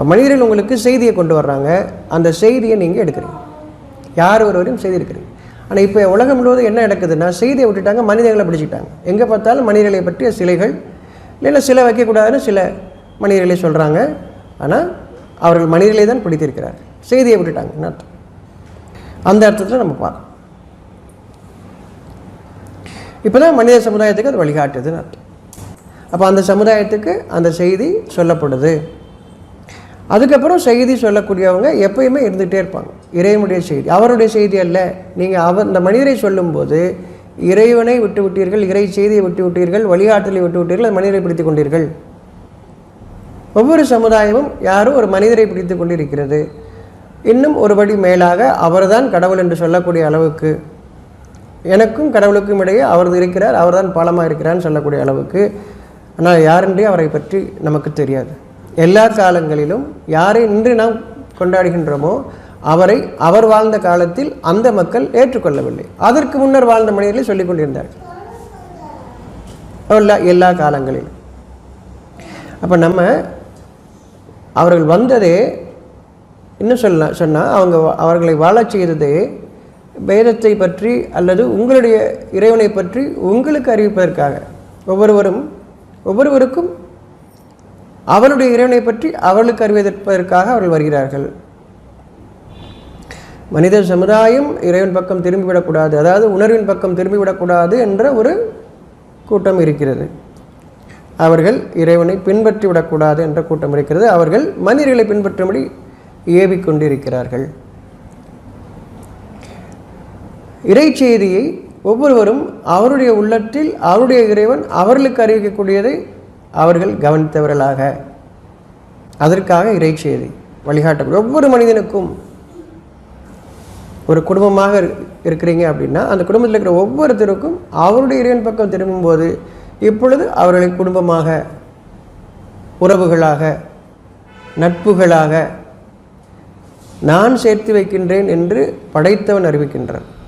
மனிதர்கள் உங்களுக்கு செய்தியை கொண்டு வர்றாங்க, அந்த செய்தியை நீங்கள் எடுக்கிறீங்க, யார் ஒருவரையும் செய்தி எடுக்கிறீங்க. ஆனால் இப்போ உலகம் முழுவதும் என்ன நடக்குதுன்னா, செய்தியை விட்டுட்டாங்க, மனிதர்களை பிடிச்சிட்டாங்க. எங்கே பார்த்தாலும் மனிதர்களை பற்றிய சிலைகள், இல்லைன்னா சிலை வைக்கக்கூடாதுன்னு சில மனிதர்களை சொல்கிறாங்க. ஆனால் அவர்கள் மனிதர்களை தான் பிடித்திருக்கிறார்கள், செய்தியை விட்டுட்டாங்க அர்த்தம். அந்த அர்த்தத்தில் நம்ம பார்க்கணும். இப்போ தான் மனித சமுதாயத்துக்கு அது வழிகாட்டுதுன்னு அர்த்தம். அப்போ அந்த சமுதாயத்துக்கு அந்த செய்தி சொல்லப்படுது. அதுக்கப்புறம் செய்தி சொல்லக்கூடியவங்க எப்பயுமே இருந்துகிட்டே இருப்பாங்க. இறைவனுடைய செய்தி, அவருடைய செய்தி அல்ல. நீங்கள் இந்த மனிதரை சொல்லும்போது இறைவனை விட்டு விட்டீர்கள், இறை செய்தியை விட்டு விட்டீர்கள், வழிகாட்டலை விட்டு விட்டீர்கள், அந்த மனிதரை பிடித்து கொண்டீர்கள். ஒவ்வொரு சமுதாயமும் யாரும் ஒரு மனிதரை பிடித்து கொண்டிருக்கிறது. இன்னும் ஒருபடி மேலாக அவர்தான் கடவுள் என்று சொல்லக்கூடிய அளவுக்கு, எனக்கும் கடவுளுக்கும் இடையே அவர் இருக்கிறார், அவர்தான் பாலமாக இருக்கிறான்னு சொல்லக்கூடிய அளவுக்கு. ஆனால் யாரென்றே அவரை பற்றி நமக்கு தெரியாது. எல்லா காலங்களிலும் யாரை இன்று நாம் கொண்டாடுகின்றோமோ அவரை அவர் வாழ்ந்த காலத்தில் அந்த மக்கள் ஏற்றுக்கொள்ளவில்லை. அதற்கு முன்னர் வாழ்ந்த மனிதர்களை சொல்லிக் கொண்டிருந்தார்கள் எல்லா காலங்களிலும். அப்போ நம்ம அவர்கள் வந்ததே இன்னும் சொன்னால் அவர்களை வாழச் செய்ததே வேதத்தை பற்றி அல்லது உங்களுடைய இறைவனை பற்றி உங்களுக்கு அறிவிப்பதற்காக. ஒவ்வொருவருக்கும் அவருடைய இறைவனை பற்றி அவர்களுக்கு அறிவிப்பதற்காக அவர்கள் வருகிறார்கள். மனித சமுதாயம் இறைவன் பக்கம் திரும்பிவிடக்கூடாது, அதாவது உணர்வின் பக்கம் திரும்பிவிடக்கூடாது என்ற ஒரு கூட்டம் இருக்கிறது. அவர்கள் இறைவனை பின்பற்றி விடக்கூடாது என்ற கூட்டம் இருக்கிறது. அவர்கள் மனிதர்களை பின்பற்றும்படி ஏவிக்கொண்டிருக்கிறார்கள். இறை செய்தியை ஒவ்வொருவரும் அவருடைய உள்ளத்தில் அவருடைய இறைவன் அவர்களுக்கு அறிவிக்கக்கூடியதை அவர்கள் கவனித்தவர்களாக, அதற்காக இறை செய்தி வழிகாட்டக்கூடிய ஒவ்வொரு மனிதனுக்கும். ஒரு குடும்பமாக இருக்கிறீங்க அப்படின்னா அந்த குடும்பத்தில் இருக்கிற ஒவ்வொருத்தருக்கும் அவருடைய இறைவன் பக்கம் திரும்பும்போது இப்பொழுது அவர்களை குடும்பமாக, உறவுகளாக, நட்புகளாக நான் சேர்த்து வைக்கின்றேன் என்று படைத்தவன் அறிவிக்கின்றான்.